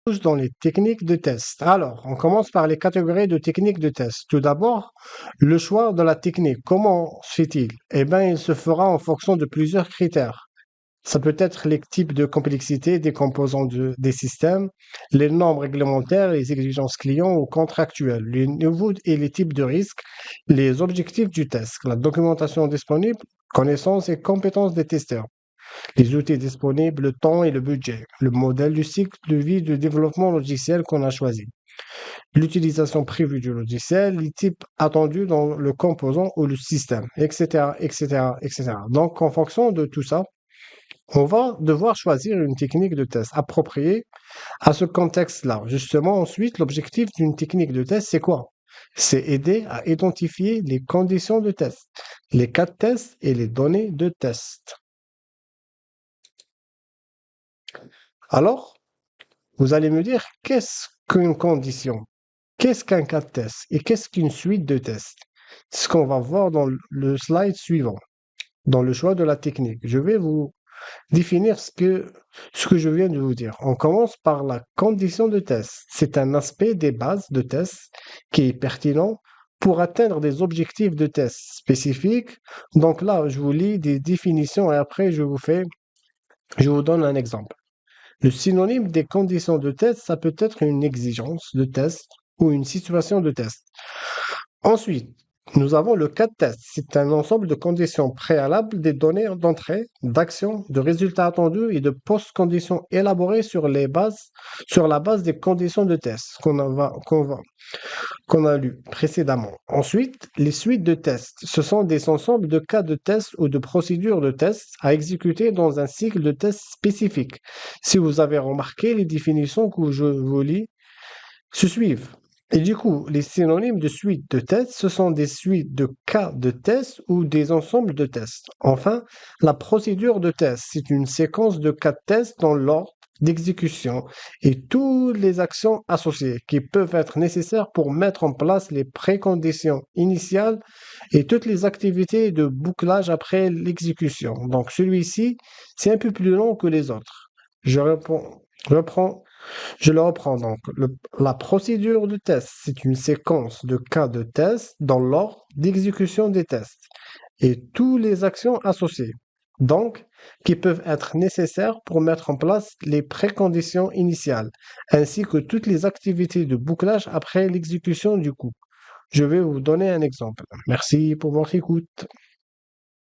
Tous dans les techniques de test. Alors, on commence par les catégories de techniques de test. Tout d'abord, le choix de la technique. Comment se fait-il? Eh bien, il se fera en fonction de plusieurs critères. Ça peut être les types de complexité des composants des systèmes, les normes réglementaires, les exigences clients ou contractuelles, les niveaux et les types de risques, les objectifs du test, la documentation disponible, connaissances et compétences des testeurs, les outils disponibles, le temps et le budget, le modèle du cycle de vie du développement logiciel qu'on a choisi, l'utilisation prévue du logiciel, les types attendus dans le composant ou le système, etc., etc., etc. Donc, en fonction de tout ça, on va devoir choisir une technique de test appropriée à ce contexte-là. Justement, ensuite, l'objectif d'une technique de test, c'est quoi? C'est aider à identifier les conditions de test, les cas de test et les données de test. Alors, vous allez me dire, qu'est-ce qu'une condition? Qu'est-ce qu'un cas de test? Et qu'est-ce qu'une suite de tests? C'est ce qu'on va voir dans le slide suivant, dans le choix de la technique. Je vais vous définir ce que je viens de vous dire. On commence par la condition de test. C'est un aspect des bases de test qui est pertinent pour atteindre des objectifs de test spécifiques. Donc là, je vous lis des définitions et après, je vous donne un exemple. Le synonyme des conditions de test, ça peut être une exigence de test ou une situation de test. Ensuite, nous avons le cas de test. C'est un ensemble de conditions préalables des données d'entrée, d'action, de résultats attendus et de post-conditions élaborées sur la base des conditions de test qu'on a lu précédemment. Ensuite, les suites de tests. Ce sont des ensembles de cas de test ou de procédures de test à exécuter dans un cycle de test spécifique. Si vous avez remarqué, les définitions que je vous lis se suivent. Et du coup, les synonymes de suite de tests, ce sont des suites de cas de tests ou des ensembles de tests. Enfin, la procédure de test, c'est une séquence de cas de tests dans l'ordre d'exécution et toutes les actions associées qui peuvent être nécessaires pour mettre en place les préconditions initiales et toutes les activités de bouclage après l'exécution. Donc celui-ci, c'est un peu plus long que les autres. Je reprends je le reprends donc. La procédure de test, c'est une séquence de cas de test dans l'ordre d'exécution des tests et toutes les actions associées, donc qui peuvent être nécessaires pour mettre en place les préconditions initiales, ainsi que toutes les activités de bouclage après l'exécution du coup. Je vais vous donner un exemple. Merci pour votre écoute.